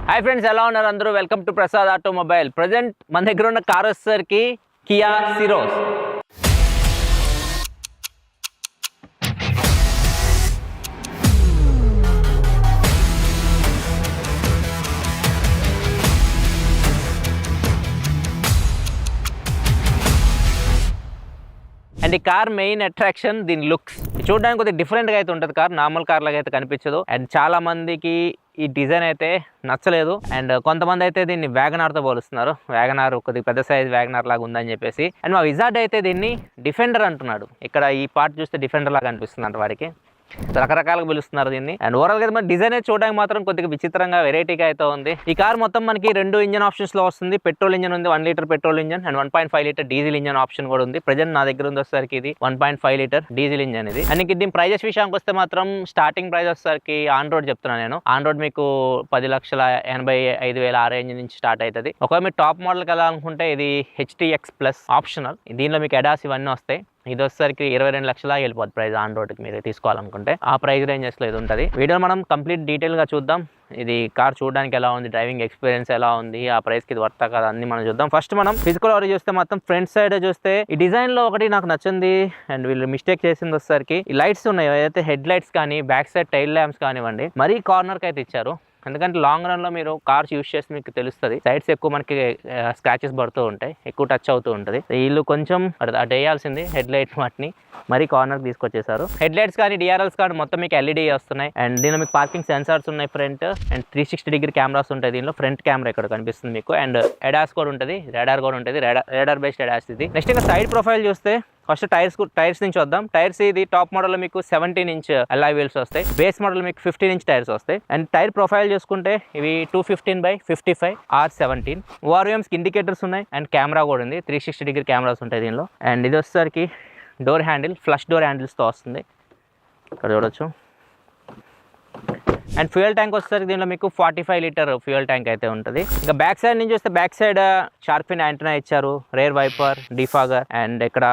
Hi friends, ఎలా ఉన్నారు అందరూ? Welcome to Prasad automobile. Present మన దగ్గర ఉన్న కార్ వచ్చేసరికి కియా సిరోస్. అండ్ ఈ కార్ మెయిన్ అట్రాక్షన్ దీని లుక్స్. చూడడానికి కొద్దిగా డిఫరెంట్గా అయితే ఉంటుంది కార్. నార్మల్ కార్ లాగా అయితే కనిపించదు. అండ్ చాలా మందికి ఈ డిజైన్ అయితే నచ్చలేదు. అండ్ కొంతమంది అయితే దీన్ని వ్యాగనార్తో పోలుస్తున్నారు. వ్యాగనార్ కొద్దిగా పెద్ద సైజ్ వ్యాగనార్ లాగా ఉందని చెప్పేసి. అండ్ మా విజార్డ్ అయితే దీన్ని డిఫెండర్ అంటున్నాడు. ఇక్కడ ఈ పార్ట్ చూస్తే డిఫెండర్ లాగా అనిపిస్తుంది అంట వాడికి. రకరకాలుగా పిలుస్తున్నారు దీన్ని. అండ్ ఓవరాల్ గా మన డిజైన్ చూడడానికి మాత్రం కొద్దిగా విచిత్రంగా వెరైటీగా అయితే ఉంది. ఈ కార్ మొత్తం మనకి 2 ఇంజన్ ఆప్షన్స్ లో వస్తుంది. పెట్రోల్ ఇంజన్ ఉంది, 1 litre petrol engine, and 1.5 litre diesel engine option కూడా ఉంది. ప్రజెంట్ నా దగ్గర ఉంది వచ్చేసరికి ఇది 1.5 లీటర్ డీజిల్ ఇంజన్ ఇది. అండ్ దీని ప్రైజెస్ విషయానికి వస్తే మాత్రం స్టార్టింగ్ ప్రైస్ వచ్చేసరికి ఆన్ రోడ్ చెప్తున్నాను నేను. ఆన్ రోడ్ మీకు 10,85,000 ఆ రేంజ్ నుంచి స్టార్ట్ అవుతుంది. ఒకవేళ మీరు టాప్ మోడల్కి వెళ్ళాలనుకుంటే ఇది HTX ప్లస్ ఆప్షనల్. దీనిలో మీకు ఎడాస్ ఇవన్నీ వస్తాయి. ఇది వచ్చేసరికి 22 లక్షల వెళ్ళిపోద్ది ప్రైస్ ఆన్ రోడ్కి మీరు తీసుకోవాలనుకుంటే. ఆ ప్రైస్ రేంజెస్లో ఇది ఉంటుంది. వీడియో మనం కంప్లీట్ డీటెయిల్గా చూద్దాం. ఇది కార్ చూడడానికి ఎలా ఉంది, డ్రైవింగ్ ఎక్స్పీరియన్స్ ఎలా ఉంది, ఆ ప్రైస్కి ఇది వర్తా కదా అన్ని మనం చూద్దాం. ఫస్ట్ మనం ఫిజికల్ ఓవర్ చూస్తే మాత్రం ఫ్రంట్ సైడ్ చూస్తే ఈ డిజైన్లో ఒకటి నాకు నచ్చింది. అండ్ వీళ్ళు మిస్టేక్ చేసింది వచ్చేసరికి ఈ లైట్స్ ఉన్నాయి ఏదైతే హెడ్ లైట్స్ కానీ బ్యాక్ సైడ్ టైల్ ల్యాంప్స్ కానివ్వండి మరీ కార్నర్కి అయితే ఇచ్చారు. ఎందుకంటే లాంగ్ రన్లో మీరు కార్స్ యూస్ చేస్తే మీకు తెలుస్తుంది సైడ్స్ ఎక్కువ మనకి స్క్రాచెస్ పడుతూ ఉంటాయి, ఎక్కువ టచ్ అవుతూ ఉంటుంది. వీళ్ళు కొంచెం అటు వేయాల్సింది హెడ్ లైట్ వాటిని మరీ కార్నర్కి తీసుకొచ్చేసారు. హెడ్ లైట్స్ కానీ డిఆర్ఎల్స్ కానీ మొత్తం మీకు LED వస్తున్నాయి. అండ్ దీనిలో మీకు పార్కింగ్ సెన్సార్స్ ఉన్నాయి ఫ్రంట్. అండ్ 360 డిగ్రీ కెమెరాస్ ఉంటాయి దీనిలో. ఫ్రంట్ కెమెరా ఇక్కడ కనిపిస్తుంది మీకు. అండ్ ఎడాస్ కూడా ఉంటుంది, రాడార్ కూడా ఉంటుంది. రాడార్ బేస్డ్ ఎడాస్ ఇది. నెక్స్ట్ ఇంకా సైడ్ ప్రొఫైల్ చూస్తే ఫస్ట్ టైర్స్ నుంచి వద్దాం. టైర్స్ ఇది టాప్ మోడల్ మీకు 17 ఇంచ్ అలాయ్ వీల్స్ వస్తాయి. బేస్ మోడల్ మీకు 15 ఇంచ్ టైర్స్ వస్తాయి. అండ్ టైర్ ప్రొఫైల్ చూసుకుంటే ఇవి 215/55 R17. ORVM's ఇండికేటర్స్ ఉన్నాయి అండ్ కెమెరా కూడా ఉంది. 360 డిగ్రీ కెమెరాస్ ఉంటాయి దీనిలో. అండ్ ఇది వచ్చేసరికి డోర్ హ్యాండిల్, ఫ్లష్ డోర్ హ్యాండిల్స్తో వస్తుంది. ఇక్కడ చూడొచ్చు. అండ్ ఫ్యూయల్ ట్యాంక్ వచ్చేసరికి దీనిలో మీకు 45 లీటర్ ఫ్యూయల్ ట్యాంక్ అయితే ఉంటుంది. ఇంకా బ్యాక్ సైడ్ నుంచి వస్తే back side shark fin antenna ఇచ్చారు, రేర్ వైపర్, డిఫాగర్. అండ్ ఇక్కడ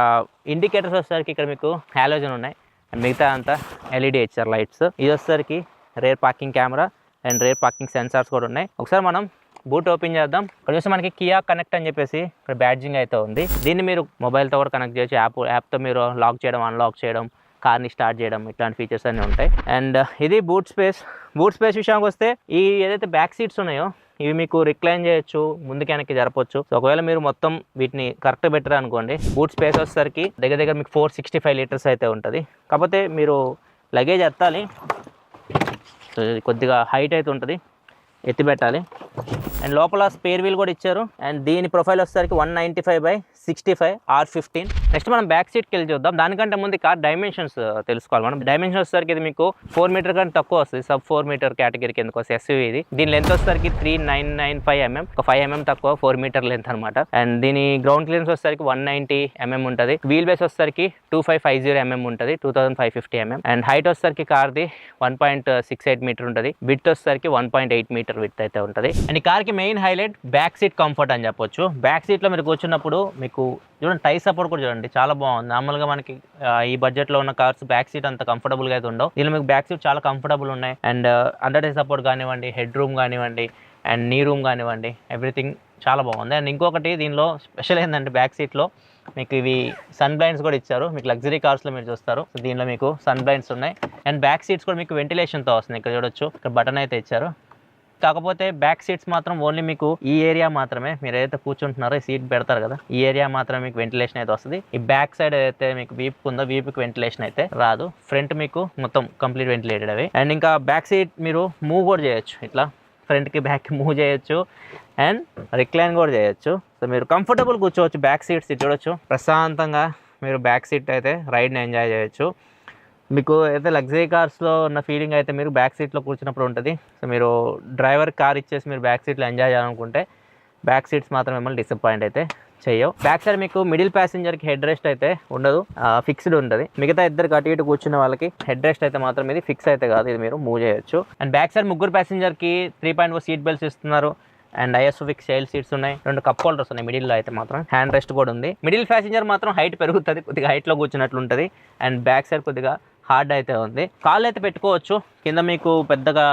ఇండికేటర్స్ వచ్చేసరికి ఇక్కడ మీకు హాలోజన్ ఉన్నాయి. అండ్ మిగతా అంతా LED ఇచ్చారు లైట్స్. ఇది వచ్చేసరికి rear parking camera and rear parking sensors కూడా ఉన్నాయి. ఒకసారి మనం బూట్ ఓపెన్ చేద్దాం. ఇక్కడ చూస్తే మనకి కియా కనెక్ట్ అని చెప్పేసి ఇక్కడ బ్యాడ్జింగ్ అయితే ఉంది. దీన్ని మీరు మొబైల్తో కూడా కనెక్ట్ చేయొచ్చు. యాప్తో మీరు లాక్ చేయడం, అన్లాక్ చేయడం, కార్ని స్టార్ట్ చేయడం, ఇట్లాంటి ఫీచర్స్ అన్నీ ఉంటాయి. అండ్ ఇది బూట్ స్పేస్ విషయానికి వస్తే ఈ ఏదైతే బ్యాక్ సీట్స్ ఉన్నాయో ఇవి మీకు రిక్లైన్ చేయొచ్చు, ముందుకి వెనక్కి జరపొచ్చు. సో ఒకవేళ మీరు మొత్తం వీటిని కరెక్ట్ పెట్టారు అనుకోండి, బూట్ స్పేస్ వచ్చేసరికి దగ్గర మీకు 465 లీటర్స్ అయితే ఉంటుంది. కాకపోతే మీరు లగేజ్ ఎత్తాలి, కొద్దిగా హైట్ అయితే ఉంటుంది, ఎత్తి పెట్టాలి. అండ్ లోపల స్పేర్ వీల్ కూడా ఇచ్చారు. అండ్ దీని ప్రొఫైల్ వచ్చేసరికి 195/65 R15. నెక్స్ట్ మనం బ్యాక్ సీట్కి వెళ్ళి చూద్దాం. దానికంటే ముందు కార్ డైమెన్షన్స్ తెలుసుకోవాలి మనం. డైమెన్షన్స్ వచ్చేసరికి ఇది మీకు 4 మీటర్ కంటే తక్కువ వస్తుంది. సబ్ 4 మీటర్ కేటగిరీ కిందకు వస్తుంది SUV ఇది. దీని లెంత్ వచ్చేసరికి 3995 mm, ఒక 5 mm తక్కువ, 4 మీటర్ లెంత్ అనమాట. అండ్ దీని గ్రౌండ్ క్లియరెన్స్ వచ్చేసరికి 190 mm ఉంటుంది. వీల్ బేస్ వచ్చేసరికి 2550 mm ఉంటుంది, 2550 mm. అండ్ హైట్ వచ్చేసరికి కార్ది 1.68 మీటర్ ఉంటుంది. విడ్త్ వచ్చేసరికి 1.8 మీటర్ విడ్త్ అయితే ఉంటుంది. అండ్ ఈ కార్కి main highlight back seat comfort అని చెప్పొచ్చు. బ్యాక్ సీట్లో మీరు కూర్చున్నప్పుడు మీకు చూడండి టై సపోర్ట్ కూడా చూడండి చాలా బాగుంది. నార్మల్గా మనకి ఈ బడ్జెట్లో ఉన్న కార్స్ బ్యాక్ సీట్ అంత కంఫర్టబుల్గా అయితే ఉండవు. దీనిలో మీకు బ్యాక్ సీట్ చాలా కంఫర్టబుల్ ఉన్నాయి. అండ్ అండర్ టై సపోర్ట్ కానివ్వండి, హెడ్ రూమ్ కానివ్వండి, అండ్ నీ రూమ్ కానివ్వండి, ఎవ్రీథింగ్ చాలా బాగుంది. అండ్ ఇంకొకటి దీనిలో స్పెషల్ ఏంటంటే బ్యాక్ సీట్లో మీకు ఇవి సన్ బ్లైండ్స్ కూడా ఇచ్చారు. మీకు లగ్జరీ కార్స్లో మీరు చూస్తారు. సో దీనిలో మీకు సన్ బ్లైండ్స్ ఉన్నాయి. అండ్ బ్యాక్ సీట్స్ కూడా మీకు వెంటిలేషన్తో వస్తుంది. ఇక్కడ చూడొచ్చు, ఇక్కడ బటన్ అయితే ఇచ్చారు. కాకపోతే బ్యాక్ సీట్స్ మాత్రం ఓన్లీ మీకు ఈ ఏరియా మాత్రమే, మీరు ఏదైతే కూర్చుంటున్నారో ఈ సీట్ పెడతారు కదా, ఈ ఏరియా మాత్రమే మీకు వెంటిలేషన్ అయితే వస్తుంది. ఈ బ్యాక్ సైడ్ ఏదైతే మీకు వీప్ ఉందో వీపుకి వెంటిలేషన్ అయితే రాదు. ఫ్రంట్ మీకు మొత్తం కంప్లీట్ వెంటిలేటెడ్ అవి. అండ్ ఇంకా బ్యాక్ సీట్ మీరు మూవ్ కూడా చేయొచ్చు, ఇట్లా ఫ్రంట్కి బ్యాక్కి మూవ్ చేయొచ్చు అండ్ రిక్లైన్ కూడా చేయొచ్చు. సో మీరు కంఫర్టబుల్ కూర్చోవచ్చు బ్యాక్ సీట్ చూడొచ్చు. ప్రశాంతంగా మీరు బ్యాక్ సీట్ అయితే రైడ్ని ఎంజాయ్ చేయొచ్చు. మీకు అయితే లగ్జరీ కార్స్లో ఉన్న ఫీలింగ్ అయితే మీరు బ్యాక్ సీట్లో కూర్చున్నప్పుడు ఉంటుంది. సో మీరు డ్రైవర్ కార్ ఇచ్చేసి మీరు బ్యాక్ సీట్లో ఎంజాయ్ చేయాలనుకుంటే బ్యాక్ సీట్స్ మాత్రం మిమ్మల్ని డిసప్పాయింట్ అయితే చేయవు. బ్యాక్ సైడ్ మీకు మిడిల్ ప్యాసింజర్కి హెడ్ రెస్ట్ అయితే ఉండదు, ఫిక్స్డ్ ఉంటుంది. మిగతా ఇద్దరికి అటు ఇటు కూర్చున్న వాళ్ళకి హెడ్ రెస్ట్ అయితే మాత్రం ఇది ఫిక్స్ అయితే కాదు, ఇది మీరు మూవ్ చేయొచ్చు. అండ్ బ్యాక్ సైడ్ ముగ్గురు ప్యాసింజర్కి 3.4 సీట్ బెల్ట్స్ ఇస్తున్నారు. అండ్ ISOFIX చైల్డ్ సీట్స్ ఉన్నాయి, 2 కప్ హోల్డర్స్ ఉన్నాయి. మిడిల్లో అయితే మాత్రం హ్యాండ్ రెస్ట్ కూడా ఉంది. మిడిల్ ప్యాసింజర్ మాత్రం హైట్ పెరుగుతుంది, కొద్దిగా హైట్లో కూర్చున్నట్లు ఉంటుంది. అండ్ బ్యాక్ సైడ్ కొద్దిగా హార్డ్ అయితే ఉంది. కాళ్ళు అయితే పెట్టుకోవచ్చు, కింద మీకు పెద్దగా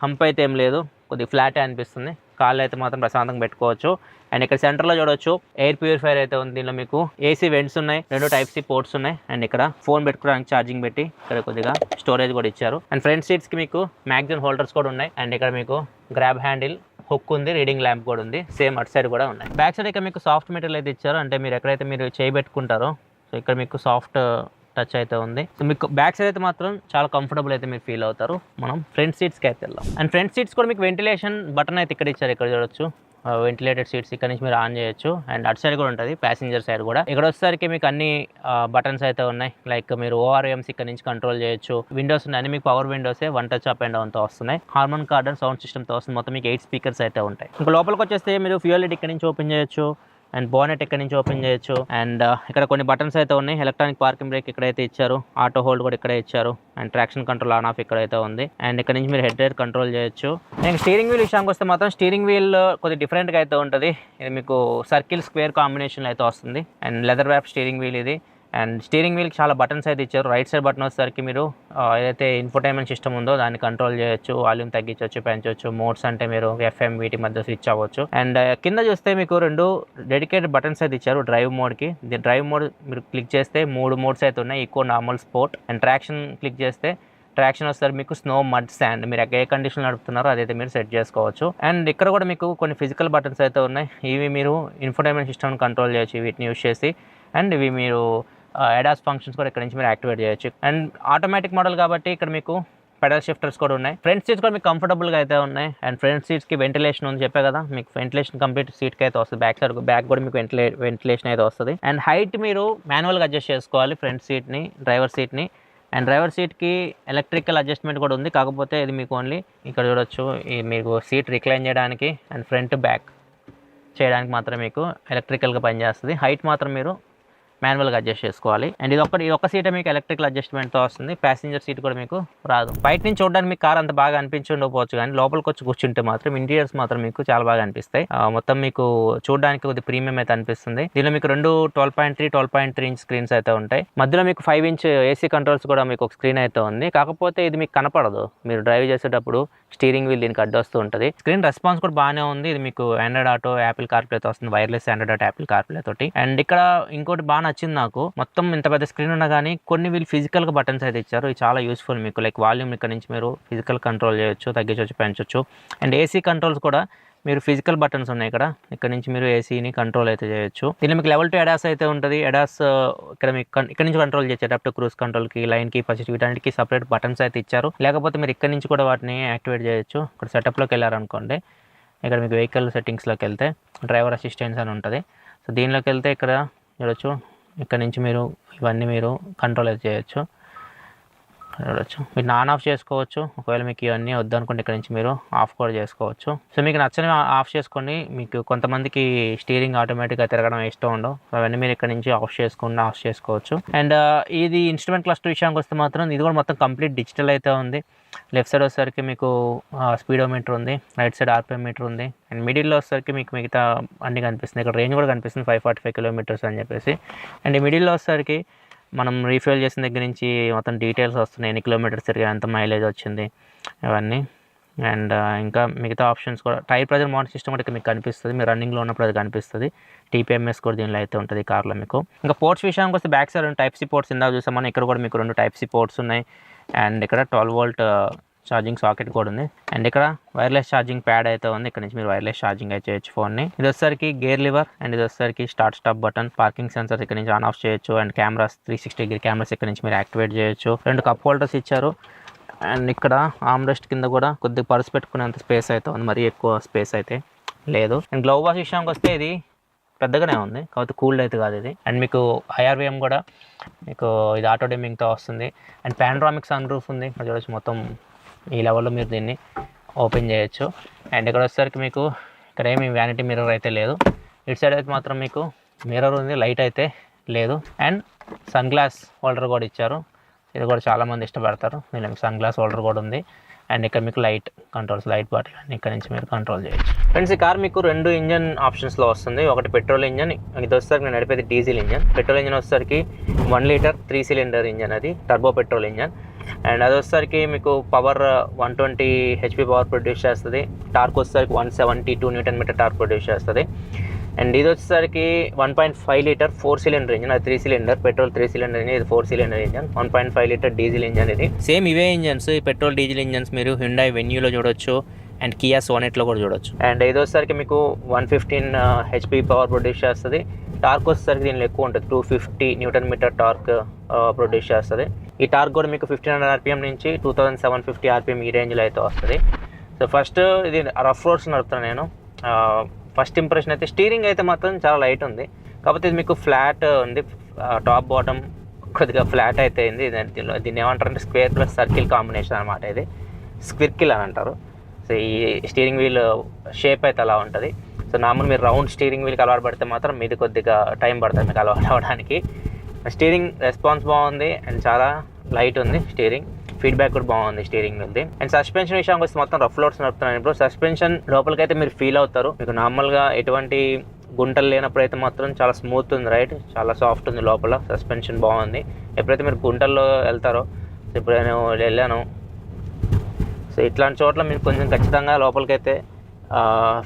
హంప్ అయితే ఏం లేదు. కొద్దిగా ఫ్లాటే అనిపిస్తుంది. కాళ్ళు అయితే మాత్రం ప్రశాంతంగా పెట్టుకోవచ్చు. అండ్ ఇక్కడ సెంటర్లో చూడొచ్చు ఎయిర్ ప్యూరిఫైర్ అయితే ఉంది. దీనిలో మీకు ఏసీ వెంట్స్ ఉన్నాయి, 2 టైప్ సి పోర్ట్స్ ఉన్నాయి. అండ్ ఇక్కడ ఫోన్ పెట్టుకోవడానికి ఛార్జింగ్ పెట్టి ఇక్కడ కొద్దిగా స్టోరేజ్ కూడా ఇచ్చారు. అండ్ ఫ్రంట్ సీట్స్కి మీకు మ్యాగజైన్ హోల్డర్స్ కూడా ఉన్నాయి. అండ్ ఇక్కడ మీకు గ్రాబ్ హ్యాండిల్ హుక్ ఉంది, రీడింగ్ ల్యాంప్ కూడా ఉంది, సేమ్ అటు సైడ్ కూడా ఉన్నాయి. బ్యాక్ సైడ్ ఇక్కడ మీకు సాఫ్ట్ మెటీరియల్ అయితే ఇచ్చారు. అంటే మీరు ఎక్కడైతే మీరు చేయబెట్టుకుంటారో సో ఇక్కడ మీకు సాఫ్ట్ టచ్ అయితే ఉంది. సో మీకు బ్యాక్ సైడ్ అయితే మాత్రం చాలా కంఫర్టబుల్ అయితే మీరు ఫీల్ అవుతారు. మనం ఫ్రంట్ సీట్స్కి అయితే వెళ్దాం. అండ్ ఫ్రంట్ సీట్స్ కూడా మీకు వెంటిలేషన్ బటన్ అయితే ఇక్కడ ఇచ్చారు. ఇక్కడ చూడొచ్చు వెంటిలేటెడ్ సీట్స్ ఇక్కడ నుంచి మీరు ఆన్ చేయొచ్చు. అండ్ అటు సైడ్ కూడా ఉంటుంది, ప్యాసింజర్ సైడ్ కూడా. ఇక్కడ వచ్చేసరికి మీకు అన్ని బటన్స్ అయితే ఉన్నాయి. లైక్ మీరు ఓఆర్ఎంస్ ఇక్కడ నుంచి కంట్రోల్ చేయొచ్చు. విండోస్ ఉన్నాయి, అన్ని మీకు పవర్ విండోసే, 1 టచ్ అప్ అండ్ డౌన్తో వస్తున్నాయి. హార్మన్ కార్డన్ సౌండ్ సిస్టమ్తో వస్తుంది. మొత్తం మీకు 8 స్పీకర్స్ అయితే ఉంటాయి. ఇంకా లోపలికి వచ్చేస్తే మీరు ఫ్యూయల్ లిడ్ ఇక్కడ నుంచి ఓపెన్ చేయొచ్చు. అండ్ బోనెట్ ఇక్కడ నుంచి ఓపెన్ చేయొచ్చు. అండ్ ఇక్కడ కొన్ని బటన్స్ అయితే ఉన్నాయి. ఎలక్ట్రానిక్ పార్కింగ్ బ్రేక్ ఇక్కడైతే ఇచ్చారు. ఆటో హోల్డ్ కూడా ఇక్కడే ఇచ్చారు. And traction control on off ఇక్కడైతే ఉంది. అండ్ ఇక్కడ నుంచి మీరు హెడ్ రైడ్ కంట్రోల్ చేయొచ్చు. అండ్ స్టీరింగ్ వీల్ విషయానికి వస్తే మాత్రం స్టీరింగ్ వీల్ కొద్దిగా డిఫరెంట్గా అయితే ఉంటుంది. ఇది మీకు సర్కిల్ స్క్వేర్ కాంబినేషన్లో అయితే వస్తుంది. అండ్ లెదర్ వ్యాప్ స్టీరింగ్ వీల్ ఇది. అండ్ స్టీరింగ్ వీల్కి చాలా బటన్స్ అయితే ఇచ్చారు. రైట్ సైడ్ బటన్ వచ్చేసరికి మీరు ఏదైతే ఇన్ఫోటైన్మెంట్ సిస్టమ్ ఉందో దాన్ని కంట్రోల్ చేయొచ్చు, వాల్యూమ్ తగ్గించవచ్చు, పెంచవచ్చు. మోడ్స్ అంటే మీరు FM వీటి మధ్య స్విచ్ అవ్వచ్చు. అండ్ కింద చూస్తే మీకు 2 డెడికేటెడ్ బటన్స్ అయితే ఇచ్చారు డ్రైవ్ మోడ్కి. డ్రైవ్ మోడ్ మీరు క్లిక్ చేస్తే 3 మోడ్స్ అయితే ఉన్నాయి, eco, normal, sport. And traction click చేస్తే ట్రాక్షన్ వస్తారు మీకు స్నో, మడ్, శాండ్. మీరు ఏ కండిషన్ నడుపుతున్నారో అదైతే మీరు సెట్ చేసుకోవచ్చు. అండ్ ఇక్కడ కూడా మీకు కొన్ని ఫిజికల్ బటన్స్ అయితే ఉన్నాయి. ఇవి మీరు ఇన్ఫోటైన్మెంట్ సిస్టమ్ కంట్రోల్ చేయొచ్చు వీటిని యూజ్ చేసి. అండ్ ఇవి మీరు ADAS ఫంక్షన్స్ కూడా ఇక్కడ నుంచి మీరు యాక్టివేట్ చేయొచ్చు. అండ్ ఆటోమేటిక్ మోడల్ కాబట్టి ఇక్కడ మీకు పెడల్ షిఫ్టర్స్ కూడా ఉన్నాయి. ఫ్రంట్ సీట్స్ కూడా మీకు కంఫర్టబుల్గా అయితే ఉన్నాయి. అండ్ ఫ్రంట్ సీట్స్కి వెంటిలేషన్ ఉంది చెప్పే కదా, మీకు వెంటిలేషన్ కంప్లీట్ సీట్కి అయితే వస్తుంది. బ్యాక్ సైడ్ బ్యాక్ కూడా మీకు వెంటిలేషన్ అయితే వస్తుంది. అండ్ హైట్ మీరు మాన్యువల్గా అడ్జస్ట్ చేసుకోవాలి ఫ్రంట్ సీట్ని, డ్రైవర్ సీట్ని. అండ్ డ్రైవర్ సీట్కి ఎలక్ట్రికల్ అడ్జస్ట్మెంట్ కూడా ఉంది. కాకపోతే ఇది మీకు ఓన్లీ ఇక్కడ చూడొచ్చు మీకు సీట్ రిక్లైన్ చేయడానికి అండ్ ఫ్రంట్ బ్యాక్ చేయడానికి మాత్రం మీకు ఎలక్ట్రికల్గా పనిచేస్తుంది. హైట్ మాత్రం మీరు మాన్యువల్గా అడ్జస్ట్ చేసుకోవాలి. అండ్ ఇది ఒక్క సీటే మీకు ఎలక్ట్రికల్ అడ్జస్ట్మెంట్తో వస్తుంది. ప్యాసింజర్ సీట్ కూడా మీకు రాదు. బయట నుంచి చూడడానికి మీకు కార్ అంత బాగా అనిపించి ఉండకపోవచ్చు, కానీ లోపలికి వచ్చి కూర్చుంటే మాత్రం ఇంటీరియర్స్ మాత్రం మీకు చాలా బాగా అనిపిస్తాయి. మొత్తం మీకు చూడడానికి కొద్ది ప్రీమియం అయితే అనిపిస్తుంది. దీనిలో మీకు 2 12.3 ఇంచ్ స్క్రీన్స్ అయితే ఉంటాయి. మధ్యలో మీకు 5 ఇంచ్ ఏసీ కంట్రోల్స్ కూడా మీకు ఒక స్క్రీన్ అయితే ఉంది. కాకపోతే ఇది మీకు కనపడదు. మీరు డ్రైవ్ చేసేటప్పుడు స్టీరింగ్ వీల్ దీనికి అడ్డొస్తూ ఉంటుంది. స్క్రీన్ రెస్పాన్స్ కూడా బాగానే ఉంది. ఇది మీకు ఆండ్రాయిడ్ ఆటో, యాపిల్ కార్ప్లేతో వస్తుంది, wireless Android auto, Apple CarPlay తోటి. అండ్ ఇక్కడ ఇంకోటి బాగా నచ్చింది నాకు, మొత్తం ఇంత పెద్ద స్క్రీన్ ఉన్నా కానీ కొన్ని వీళ్ళు ఫిజికల్గా బటన్స్ అయితే ఇచ్చారు. ఇది చాలా యూస్ఫుల్ మీకు. లైక్ వాల్యూమ్ ఇక్కడ నుంచి మీరు ఫిజికల్ కంట్రోల్ చేయొచ్చు, తగ్గించవచ్చు, పెంచవచ్చు. అండ్ ఏసీ కంట్రోల్స్ కూడా మీరు ఫిజికల్ బటన్స్ ఉన్నాయి ఇక్కడ నుంచి మీరు ఏసీని కంట్రోల్ అయితే చేయొచ్చు. దీనిలో మీకు లెవెల్ 2 ADAS అయితే ఉంటుంది. ADAS ఇక్కడ మీకు ఇక్కడ నుంచి కంట్రోల్ చేయొచ్చు. అడాప్టివ్ క్రూజ్ కంట్రోల్కి, లైన్కి, ఫస్ట్ వీటన్నిటికి సపరేట్ బటన్స్ అయితే ఇచ్చారు. లేకపోతే మీరు ఇక్కడ నుంచి కూడా వాటిని యాక్టివేట్ చేయొచ్చు. ఇక్కడ సెటప్లోకి వెళ్ళారనుకోండి, ఇక్కడ మీకు వెహికల్ సెట్టింగ్స్లోకి వెళ్తే డ్రైవర్ అసిస్టెన్స్ అని ఉంటుంది. సో దీనిలోకి వెళ్తే ఇక్కడ చూడొచ్చు, ఇక్కడ నుంచి మీరు ఇవన్నీ మీరు కంట్రోల్ అయితే చేయొచ్చు. చూడొచ్చు మీరు ఆన్ ఆఫ్ చేసుకోవచ్చు. ఒకవేళ మీకు ఇవన్నీ వద్దనుకుంటే ఇక్కడ నుంచి మీరు ఆఫ్ కూడా చేసుకోవచ్చు. సో మీకు నచ్చని ఆఫ్ చేసుకోండి. మీకు కొంతమందికి స్టీరింగ్ ఆటోమేటిక్గా తిరగడం ఇష్టం ఉండవు, అవన్నీ మీరు ఇక్కడ నుంచి ఆఫ్ చేసుకోవచ్చు. అండ్ ఇది ఇన్స్ట్రుమెంట్ క్లస్టర్ విషయానికి వస్తే మాత్రం ఇది కూడా మొత్తం కంప్లీట్ డిజిటల్ అయితే ఉంది. లెఫ్ట్ సైడ్ వచ్చేసరికి మీకు స్పీడోమీటర్ ఉంది, రైట్ సైడ్ RPM మీటర్ ఉంది. అండ్ మిడిల్లో వచ్చేసరికి మీకు మిగతా అన్నీ కనిపిస్తుంది. ఇక్కడ రేంజ్ కూడా కనిపిస్తుంది 545 కిలోమీటర్స్ అని చెప్పేసి. అండ్ ఈ మిడిల్లో వచ్చేసరికి మనం రీఫిల్ చేసిన దగ్గర నుంచి మొత్తం డీటెయిల్స్ వస్తున్నాయి, ఎన్ని కిలోమీటర్స్ తిరిగి ఎంత మైలేజ్ వచ్చింది ఇవన్నీ. అండ్ ఇంకా మిగతా ఆప్షన్స్ కూడా టైర్ ప్రెజర్ మానిటర్ సిస్టమ్ కూడా మీకు కనిపిస్తుంది. మీరు రన్నింగ్లో ఉన్నప్పుడు అది కనిపిస్తుంది. TPMS కూడా దీనిలో అయితే ఉంటుంది కార్లో మీకు. ఇంకా పోర్ట్స్ విషయానికి వస్తే బ్యాక్ సైడ్ 2 Type-C పోర్ట్స్ ఇందాక చూసాం మనం. ఇక్కడ కూడా మీకు 2 Type-C పోర్ట్స్ ఉన్నాయి. అండ్ ఇక్కడ 12 వోల్ట్ ఛార్జింగ్ సాకెట్ కూడా ఉంది. అండ్ ఇక్కడ వైర్లెస్ ఛార్జింగ్ ప్యాడ్ అయితే ఉంది. ఇక్కడ నుంచి మీరు వైర్లెస్ ఛార్జింగ్ అయితే చేయొచ్చు ఫోన్ని. ఇది వచ్చేసరికి గేర్ లివర్. అండ్ ఇది వచ్చేసరికి స్టాప్ బటన్, పార్కింగ్ సెన్సర్స్ ఇక్కడ నుంచి ఆన్ ఆఫ్ చేయొచ్చు. అండ్ కెమెరాస్ 360 డిగ్రీ కెమెరాస్ ఇక్కడ నుంచి మీరు యాక్టివేట్ చేయొచ్చు. 2 కప్ హోల్డర్స్ ఇచ్చారు. అండ్ ఇక్కడ ఆమ్రెస్ట్ కింద కూడా కొద్దిగా పర్స్ పెట్టుకునేంత స్పేస్ అయితే ఉంది, మరీ ఎక్కువ స్పేస్ అయితే లేదు. అండ్ గ్లౌ వాష్ విషయానికి వస్తే ఇది పెద్దగానే ఉంది, కాకపోతే కూల్డ్ అయితే కాదు ఇది. అండ్ మీకు IRVM కూడా మీకు ఇది ఆటో డిమ్మింగ్తో వస్తుంది. అండ్ పానరామిక్ సన్ రూఫ్ ఉంది. ఇక్కడ చూడొచ్చు మొత్తం ఈ లెవెల్లో మీరు దీన్ని ఓపెన్ చేయొచ్చు. అండ్ ఇక్కడ వచ్చేసరికి మీకు ఇక్కడ ఏమి వ్యానిటీ మిర్రర్ అయితే లేదు. ఇటు సైడ్ అయితే మాత్రం మీకు మిర్రర్ ఉంది, లైట్ అయితే లేదు. అండ్ సన్ గ్లాస్ హోల్డర్ కూడా ఇచ్చారు. ఇది కూడా చాలామంది ఇష్టపడతారు. దీనిలో మీకు సన్ గ్లాస్ హోల్డర్ కూడా ఉంది. అండ్ ఇక్కడ మీకు లైట్ కంట్రోల్స్, లైట్ బాటిల్ అన్ని ఇక్కడ నుంచి మీరు కంట్రోల్ చేయొచ్చు. ఫ్రెండ్స్ ఈ కార్ మీకు 2 ఇంజన్ ఆప్షన్స్లో వస్తుంది. ఒకటి పెట్రోల్ ఇంజన్, ఇది వచ్చేసరికి నేను నడిపేది డీజిల్ ఇంజన్. పెట్రోల్ ఇంజన్ వచ్చేసరికి 1 లీటర్ 3 సిలిండర్ ఇంజన్, అది టర్బో పెట్రోల్ ఇంజన్. అండ్ అది వచ్చేసరికి మీకు పవర్ 120 HP పవర్ ప్రొడ్యూస్ చేస్తుంది. టార్క్ వచ్చేసరికి 172 Nm టార్క్ ప్రొడ్యూస్ చేస్తుంది. అండ్ ఇది వచ్చేసరికి 1.5 లీటర్ 4 సిలిండర్ ఇంజన్. అది 3 సిలిండర్ పెట్రోల్ 3 సిలిండర్ ఇంజన్, ఇది 4 cylinder engine. 1.5 litre diesel engine. ఇది సేమ్ ఇవే ఇంజన్స్, ఈ పెట్రోల్ డీజిల్ ఇంజన్స్ మీరు హ్యుండై వెన్యూలో చూడొచ్చు అండ్ కియా సోనెట్లో కూడా చూడొచ్చు. అండ్ ఇది వచ్చేసరికి మీకు 115 HP పవర్ ప్రొడ్యూస్ చేస్తుంది. టార్క్ వచ్చేసరికి దీనిలో ఎక్కువ ఉంటుంది, 250 Nm టార్క్ ప్రొడ్యూస్ చేస్తుంది. ఈ టార్క్ కూడా మీకు 1500 RPM నుంచి 2750 RPM ఈ రేంజ్లో అయితే వస్తుంది. సో ఫస్ట్ ఇది రఫ్ రోడ్స్ నడుపుతాను నేను. ఫస్ట్ ఇంప్రెషన్ అయితే స్టీరింగ్ అయితే మాత్రం చాలా లైట్ ఉంది, కాకపోతే ఇది మీకు ఫ్లాట్ ఉంది. టాప్ బాటమ్ కొద్దిగా ఫ్లాట్ అయితే అయింది. దీన్ని ఏమంటారంటే స్క్వేర్ ప్లస్ సర్కిల్ కాంబినేషన్ అనమాట. ఇది స్క్విర్కిల్ అని అంటారు. సో ఈ స్టీరింగ్ వీల్ షేప్ అయితే అలా ఉంటుంది. సో నార్మల్ మీరు రౌండ్ స్టీరింగ్ వీల్కి అలవాటు పడితే మాత్రం మీది కొద్దిగా టైం పడుతుంది మీకు అలవాటు అవ్వడానికి. స్టీరింగ్ రెస్పాన్స్ బాగుంది అండ్ చాలా లైట్ ఉంది స్టీరింగ్. ఫీడ్బ్యాక్ కూడా బాగుంది స్టీరింగ్ వీల్ది. అండ్ సస్పెన్షన్ విషయానికి వస్తే మొత్తం రఫ్ లోడ్స్ నడుపుతున్నాను ఇప్పుడు. సస్పెన్షన్ లోపలికైతే మీరు ఫీల్ అవుతారు, మీకు నార్మల్గా ఎటువంటి గుంటలు లేనప్పుడు అయితే మాత్రం చాలా స్మూత్ ఉంది, రైట్, చాలా సాఫ్ట్ ఉంది లోపల. సస్పెన్షన్ బాగుంది. ఎప్పుడైతే మీరు గుంటల్లో వెళ్తారో, ఇప్పుడు నేను వెళ్ళాను, సో ఇట్లాంటి చోట్ల మీరు కొంచెం ఖచ్చితంగా లోపలికైతే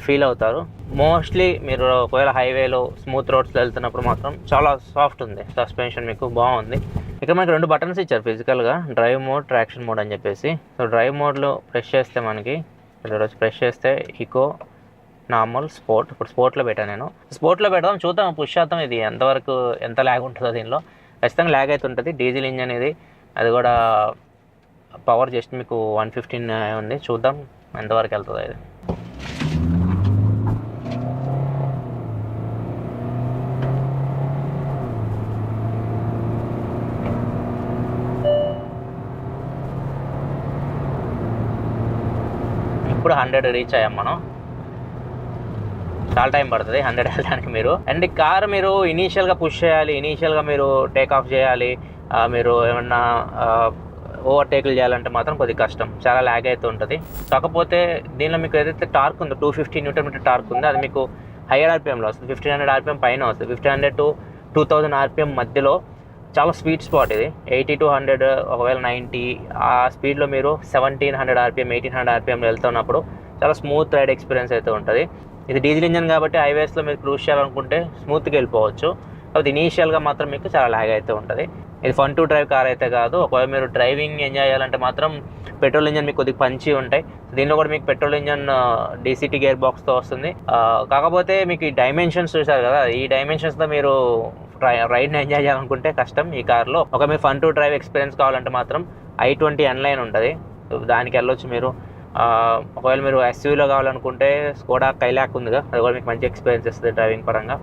ఫీల్ అవుతారు. మోస్ట్లీ మీరు ఒకవేళ హైవేలో స్మూత్ రోడ్స్లో వెళ్తున్నప్పుడు మాత్రం చాలా సాఫ్ట్ ఉంది సస్పెన్షన్, మీకు బాగుంది. ఇక్కడ మనకి 2 బటన్స్ ఇచ్చారు ఫిజికల్గా, డ్రైవ్ మోడ్, ట్రాక్షన్ మోడ్ అని చెప్పేసి. సో డ్రైవ్ మోడ్లో ప్రెస్ చేస్తే మనకి ప్రెస్ చేస్తే ఈకో, నార్మల్, స్పోర్ట్. ఇప్పుడు స్పోర్ట్లో పెట్టాను నేను. స్పోర్ట్లో పెడదాం, చూద్దాం, పుష్ చేద్దాం ఇది ఎంతవరకు ఎంత ల్యాగ్ ఉంటుందో. దీనిలో ఖచ్చితంగా ల్యాగ్ అయితే ఉంటుంది. డీజిల్ ఇంజన్ ఇది, అది కూడా పవర్ జస్ట్ మీకు 115 ఉంది. చూద్దాం ఎంతవరకు వెళ్తుందో ఇది. ఇప్పుడు 100 రీచ్ అయ్యాం మనం. చాలా టైం పడుతుంది 100 వెళ్ళడానికి మీరు. అండ్ కార్ మీరు ఇనీషియల్గా పుష్ చేయాలి, ఇనీషియల్గా మీరు టేక్ ఆఫ్ చేయాలి, మీరు ఏమన్నా ఓవర్టేక్లు చేయాలంటే మాత్రం కొద్దిగా కష్టం, చాలా ల్యాగ్ అయితే ఉంటుంది. కాకపోతే దీనిలో మీకు ఏదైతే టార్క్ ఉందో 250 Nm టార్క్ ఉందో అది మీకు హైయర్ RPMలో వస్తుంది. 1500 RPM పైన వస్తుంది. 1500 to 2000 RPM మధ్యలో చాలా స్వీట్ స్పాట్ ఇది. 80 to 100, ఒకవేళ 90 ఆ స్పీడ్లో మీరు 1700 RPM 1800 RPMలో వెళ్తున్నప్పుడు చాలా స్మూత్ రైడ్ ఎక్స్పీరియన్స్ అయితే ఉంటుంది. ఇది డీజిల్ ఇంజన్ కాబట్టి హైవేస్లో మీరు క్రూజ్ చేయాలనుకుంటే స్మూత్గా వెళ్ళిపోవచ్చు. అది ఇనీషియల్గా మాత్రం మీకు చాలా ల్యాగ్ అయితే ఉంటుంది. ఇది ఫన్ టు డ్రైవ్ కార్ అయితే కాదు. ఒకవేళ మీరు డ్రైవింగ్ ఎంజాయ్ చేయాలంటే మాత్రం పెట్రోల్ ఇంజన్ మీకు కొద్దిగా పంచి ఉంటాయి. దీనిలో కూడా మీకు పెట్రోల్ ఇంజన్ DCT గేర్ బాక్స్తో వస్తుంది. కాకపోతే మీకు ఈ డైమెన్షన్స్ చూసారు కదా, ఈ డైమెన్షన్స్తో మీరు రైడ్ని ఎంజాయ్ చేయాలనుకుంటే కష్టం ఈ కార్లో. ఒక మీరు ఫన్ టు డ్రైవ్ ఎక్స్పీరియన్స్ కావాలంటే మాత్రం i20 N-Line ఉంటుంది, దానికి వెళ్ళొచ్చు మీరు. ఒకవేళ మీరు SUVలో కావాలనుకుంటే స్కోడా కైలాక్ ఉందిగా, అది కూడా మీకు మంచి ఎక్స్పీరియన్స్ ఇస్తుంది డ్రైవింగ్ పరంగా.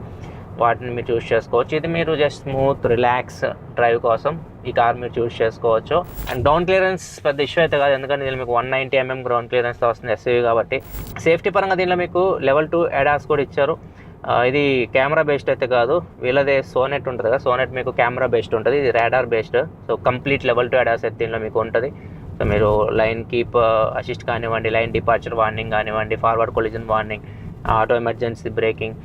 వాటిని మీరు చూస్ చేసుకోవచ్చు. ఇది మీరు జస్ట్ స్మూత్ రిలాక్స్ డ్రైవ్ కోసం ఈ కార్ మీరు చూస్ చేసుకోవచ్చు. అండ్ గ్రౌండ్ క్లియరెన్స్ పెద్ద ఇష్యూ అయితే కాదు, ఎందుకంటే దీనిలో మీకు 190 mm గ్రౌండ్ క్లియరెన్స్తో వస్తుంది SUV కాబట్టి. సేఫ్టీ పరంగా దీనిలో మీకు level 2 ADAS కూడా ఇచ్చారు. ఇది కెమెరా బేస్డ్ అయితే కాదు, వీళ్ళదే సోనెట్ ఉంటుంది కదా, సోనెట్ మీకు కెమెరా బేస్డ్ ఉంటుంది, ఇది radar based. So complete level 2 ADAS అయితే దీనిలో మీకు ఉంటుంది. సో మీరు లైన్ కీప్ అసిస్ట్ కానివ్వండి, లైన్ డిపార్చర్ వార్నింగ్ కానివ్వండి, forward collision warning, auto emergency breaking,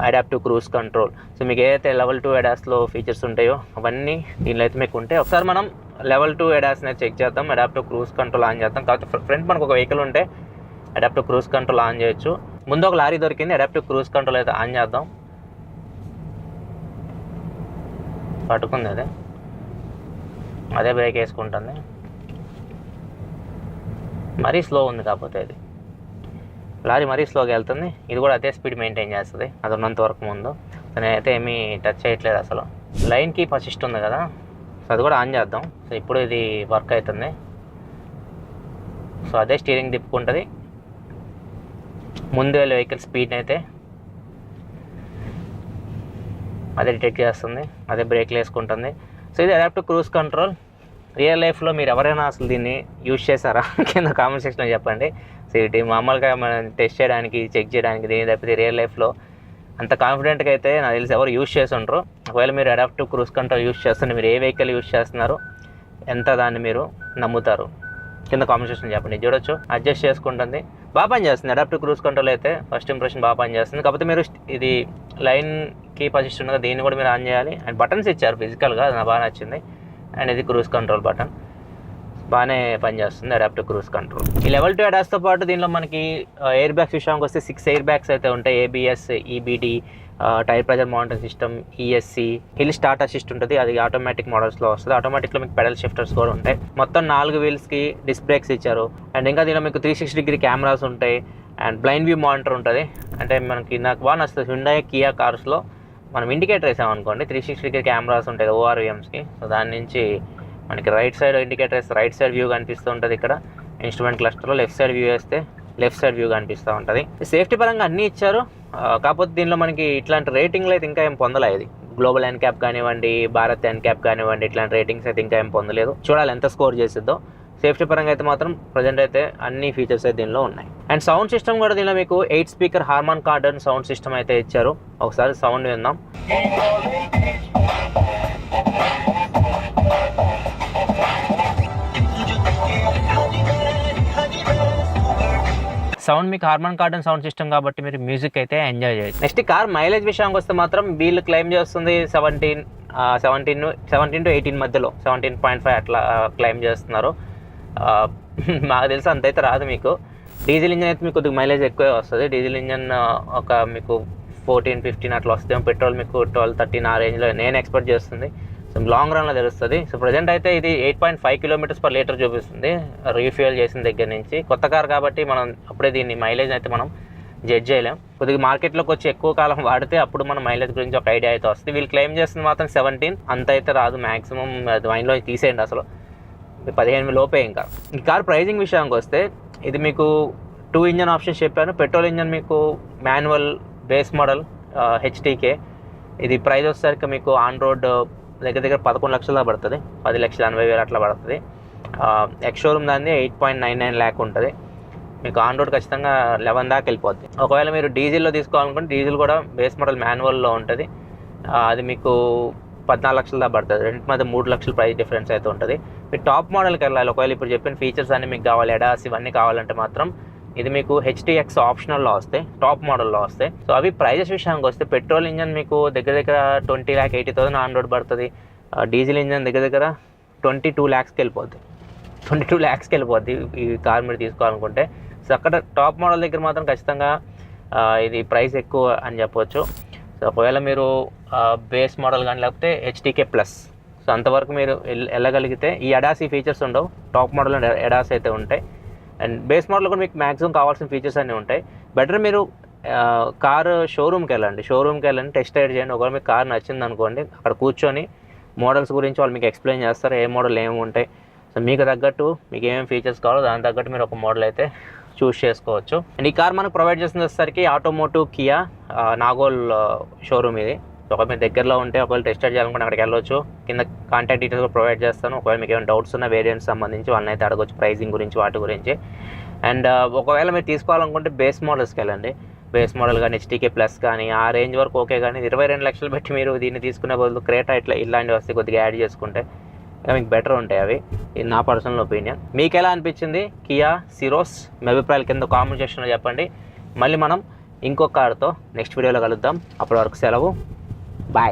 adaptive cruise control. So మీకు ఏదైతే level 2 ADASలో ఫీచర్స్ ఉంటాయో అవన్నీ దీనిలో అయితే మీకు ఉంటాయి. ఒకసారి మనం level 2 ADASని చెక్ చేద్దాం. అడాప్టివ్ క్రూజ్ కంట్రోల్ ఆన్ చేద్దాం. కాకపోతే ఫ్రంట్ మనకు ఒక వెహికల్ ఉంటే అడాప్టివ్ క్రూజ్ కంట్రోల్ ఆన్ చేయొచ్చు. ముందు ఒక లారీ దొరికింది, అడాప్టివ్ క్రూజ్ కంట్రోల్ అయితే ఆన్ చేద్దాం. పట్టుకుంది అదే బ్రేక్ వేసుకుంటుంది. మరీ స్లో ఉంది, కాకపోతే ఇది లారీ మరీ స్లోగా వెళ్తుంది. ఇది కూడా అదే స్పీడ్ మెయింటైన్ చేస్తుంది అది ఉన్నంత వరకు ముందు. నేనైతే ఏమీ టచ్ చేయట్లేదు అసలు. లైన్ కీప్ అసిస్ట్ ఉంది కదా, సో అది కూడా ఆన్ చేద్దాం. సో ఇప్పుడు ఇది వర్క్ అవుతుంది. సో అదే స్టీరింగ్ తిప్పుకుంటుంది, ముందు వెళ్ళే వెహికల్ స్పీడ్ని అయితే అదే డిటెక్ట్ చేస్తుంది, అదే బ్రేక్లు వేసుకుంటుంది. సో ఇది అడాప్టివ్ క్రూజ్ కంట్రోల్. రియల్ లైఫ్లో మీరు ఎవరైనా అసలు దీన్ని యూజ్ చేశారా కింద కామెంట్ సెక్షన్లో చెప్పండి. సో ఇది మామూలుగా మనం టెస్ట్ చేయడానికి, చెక్ చేయడానికి, దీని తప్పితే రియల్ లైఫ్లో అంత కాన్ఫిడెంట్గా అయితే నాకు తెలిసి ఎవరు యూజ్ చేసి ఉండరు. ఒకవేళ మీరు అడాప్టివ్ క్రూజ్ కంట్రోల్ యూజ్ చేస్తుంటే మీరు ఏ వెహికల్ యూజ్ చేస్తున్నారు, ఎంత దాన్ని మీరు నమ్ముతారు కింద కామెంట్ సెక్షన్ చెప్పండి. చూడొచ్చు అడ్జస్ట్ చేసుకుంటుంది, బాగా పని చేస్తుంది. అడాప్టివ్ క్రూజ్ కంట్రోల్ అయితే ఫస్ట్ ఇంప్రెషన్ బాగా పని చేస్తుంది. కాకపోతే మీరు ఇది లైన్ కీప్ అసిస్ట్ ఉండగా దీన్ని కూడా మీరు ఆన్ చేయాలి. అండ్ బటన్స్ ఇచ్చారు ఫిజికల్గా, అది నాకు బాగా నచ్చింది. అండ్ ఇది క్రూజ్ కంట్రోల్ బటన్. సో బాగానే పనిచేస్తుంది అడాప్టివ్ క్రూజ్ కంట్రోల్. ఈ లెవెల్ 2 ADASతో పాటు దీనిలో మనకి ఎయిర్ బ్యాగ్స్ విషయానికి వస్తే 6 ఎయిర్ బ్యాగ్స్ అయితే ఉంటాయి. ABS, EBD, tyre pressure monitoring system, ESC, hill start assist ఉంటుంది. అది ఆటోమేటిక్ మోడల్స్లో వస్తుంది. ఆటోమేటిక్లో మీకు పెడల్ షిఫ్టర్స్ కూడా ఉంటాయి. మొత్తం 4 వీల్స్కి డిస్క్ బ్రేక్స్ ఇచ్చారు. అండ్ ఇంకా దీనిలో మీకు 360 కెమెరాస్ ఉంటాయి. అండ్ బ్లైండ్ వ్యూ మానిటర్ ఉంటుంది. అంటే మనకి నాకు బాగా నచ్చుతుంది హ్యుండాయ్, కియా కార్స్లో మనం ఇండికేటర్ వేసామనుకోండి 360 కెమెరాస్ ఉంటాయి ORVMస్కి. సో దాని నుంచి మనకి రైట్ సైడ్ ఇండికేటర్ వేస్తే రైట్ సైడ్ వ్యూ కనిపిస్తూ ఉంటుంది. ఇక్కడ ఇన్స్ట్రుమెంట్ క్లస్టర్లో లెఫ్ట్ సైడ్ వ్యూ వేస్తే లెఫ్ట్ సైడ్ వ్యూ కనిపిస్తూ ఉంటుంది. సేఫ్టీ పరంగా అన్నీ ఇచ్చారు. కాకపోతే దీనిలో మనకి ఇట్లాంటి రేటింగ్లు అయితే ఇంకా ఏం పొందలేదు. గ్లోబల్ NCAP కానివ్వండి, భారత్ NCAP కానివ్వండి, ఇట్లాంటి రేటింగ్స్ అయితే ఇంకా ఏం పొందలేదు. చూడాలి ఎంత స్కోర్ చేసిద్దో. సేఫ్టీ పరంగా అయితే మాత్రం ప్రజెంట్ అయితే అన్ని ఫీచర్స్ అయితే దీనిలో ఉన్నాయి. అండ్ సౌండ్ సిస్టమ్ కూడా దీనిలో మీకు 8 స్పీకర్ హార్మాన్ కార్డన్ సౌండ్ సిస్టమ్ అయితే ఇచ్చారు. ఒకసారి సౌండ్ విందాం. సౌండ్ మీకు హార్మాన్ కార్డన్ సౌండ్ సిస్టమ్ కాబట్టి మీరు మ్యూజిక్ అయితే ఎంజాయ్ చేయొచ్చు. నెక్స్ట్ కార్ మైలేజ్ విషయానికి వస్తే మాత్రం వీళ్ళు క్లెయిమ్ చేస్తుంది 17 to 18 మధ్యలో 17.5 అట్లా క్లెయిమ్ చేస్తున్నారు. మాకు తెలిసి అంతైతే రాదు. మీకు డీజిల్ ఇంజన్ అయితే మీకు కొద్దిగా మైలేజ్ ఎక్కువే వస్తుంది. డీజిల్ ఇంజన్ ఒక మీకు 14-15 అట్లా వస్తుంది. పెట్రోల్ మీకు 12-13 ఆ రేంజ్లో నేను ఎక్స్పెక్ట్ చేస్తుంది. సో లాంగ్ రన్లో తెలుస్తుంది. సో ప్రజెంట్ అయితే ఇది 8.5 km/లీటర్ చూపిస్తుంది రీఫ్యూయల్ చేసిన దగ్గర నుంచి. కొత్త కార్ కాబట్టి మనం అప్పుడే దీన్ని మైలేజ్ అయితే మనం జడ్జ్ చేయలేం. కొద్దిగా మార్కెట్లోకి వచ్చి ఎక్కువ కాలం వాడితే అప్పుడు మన మైలేజ్ గురించి ఒక ఐడియా అయితే వస్తుంది. వీళ్ళు క్లెయిమ్ చేస్తుంది మాత్రం 17, అంత అయితే రాదు. మ్యాక్సిమం అది మైండ్లో తీసేయండి, అసలు 15 లోపే. ఇంకా ఈ కార్ ప్రైజింగ్ విషయానికి వస్తే ఇది మీకు 2 ఇంజన్ ఆప్షన్స్ చెప్పాను. పెట్రోల్ ఇంజన్ మీకు మాన్యువల్ బేస్ మోడల్ HTK. ఇది ప్రైస్ వచ్చేసరికి మీకు ఆన్ రోడ్ దగ్గర 11 లక్షల పడుతుంది. 10,80,000 అట్లా పడుతుంది. ఎక్స్ షోరూమ్ దాన్ని 8.99 lakh ఉంటుంది. మీకు ఆన్ రోడ్ ఖచ్చితంగా 11 దాకా వెళ్ళిపోద్ది. ఒకవేళ మీరు డీజిల్లో తీసుకోవాలనుకుంటే డీజిల్ కూడా బేస్ మోడల్ మాన్యువల్లో ఉంటుంది. అది మీకు 14 లక్షల దాకా పడుతుంది. రెండింటి మధ్య 3 లక్షల ప్రైస్ డిఫరెన్స్ అయితే ఉంటుంది. మీరు టాప్ మోడల్కి వెళ్ళాలి. ఒకవేళ ఇప్పుడు చెప్పిన ఫీచర్స్ అన్నీ మీకు కావాలి, ఎడాస్ ఇవన్నీ కావాలంటే మాత్రం ఇది మీకు HTX ఆప్షనల్లో వస్తాయి, టాప్ మోడల్లో వస్తాయి. సో అవి ప్రైజెస్ విషయానికి వస్తే పెట్రోల్ ఇంజన్ మీకు దగ్గర 20,80,000 ఆన్ రోడ్ పడుతుంది. డీజిల్ ఇంజన్ దగ్గర 22 lakhsకి వెళ్ళిపోద్ది. 22 lakhsకి వెళ్ళిపోద్ది ఈ కార్ మీరు తీసుకోవాలనుకుంటే. సో అక్కడ టాప్ మోడల్ దగ్గర మాత్రం ఖచ్చితంగా ఇది ప్రైస్ ఎక్కువ అని చెప్పవచ్చు. సో ఒకవేళ మీరు బేస్ మోడల్ కానీ లేకపోతే HTK ప్లస్, సో అంతవరకు మీరు వెళ్ళగలిగితే ఈ ఎడాస్ ఫీచర్స్ ఉండవు. టాప్ మోడల్ ఎడాస్ అయితే ఉంటాయి. అండ్ బేస్ మోడల్ కూడా మీకు మ్యాక్సిమం కావాల్సిన ఫీచర్స్ అన్నీ ఉంటాయి. బెటర్ మీరు కారు షోరూమ్కి వెళ్ళండి, టెస్ట్ రైడ్ చేయండి. ఒకవేళ మీకు కార్ నచ్చింది అనుకోండి, అక్కడ కూర్చొని మోడల్స్ గురించి వాళ్ళు మీకు ఎక్స్ప్లెయిన్ చేస్తారు, ఏ మోడల్ ఏమి ఉంటాయి. సో మీకు తగ్గట్టు మీకు ఏమేమి ఫీచర్స్ కావాలో దాని తగ్గట్టు మీరు ఒక మోడల్ అయితే చూస్ చేసుకోవచ్చు. అండ్ ఈ కార్ మనకు ప్రొవైడ్ చేసిన వచ్చేసరికి ఆటోమోటివ్ కియా నాగోల్ షోరూమ్ ఇది. సో ఒకవేళ మీ దగ్గరలో ఉంటే ఒకవేళ టెస్ట్ రైడ్ చేయాలనుకుంటే అక్కడికి వెళ్ళొచ్చు. కింద కాంటాక్ట్ డీటెయిల్స్ కూడా ప్రొవైడ్ చేస్తాను. ఒకవేళ మీకు ఏమైనా డౌట్స్ ఉన్న వేరియంట్స్ సంబంధించి వాళ్ళని అయితే అడగొచ్చు, ప్రైజింగ్ గురించి వాటి గురించి. అండ్ ఒకవేళ మీరు తీసుకోవాలనుకుంటే బేస్ మోడల్స్కి వెళ్ళండి. బేస్ మోడల్ కానీ HTK ప్లస్ కానీ ఆ రేంజ్ వరకు ఓకే. కానీ 22 లక్షలు పెట్టి మీరు దీన్ని తీసుకునే బదులు క్రేటా ఇలాంటివి వస్తే కొద్దిగా యాడ్ చేసుకుంటే మీకు బెటర్ ఉంటాయి అవి. ఇది నా పర్సనల్ ఒపీనియన్. మీకు ఎలా అనిపించింది కియా సిరోస్? మీ అభిప్రాయాలు కింద కామెంట్ సెక్షన్లో చెప్పండి. మళ్ళీ మనం ఇంకొక కార్తో నెక్స్ట్ వీడియోలో కలుద్దాం. అప్పటి వరకు సెలవు, బాయ్.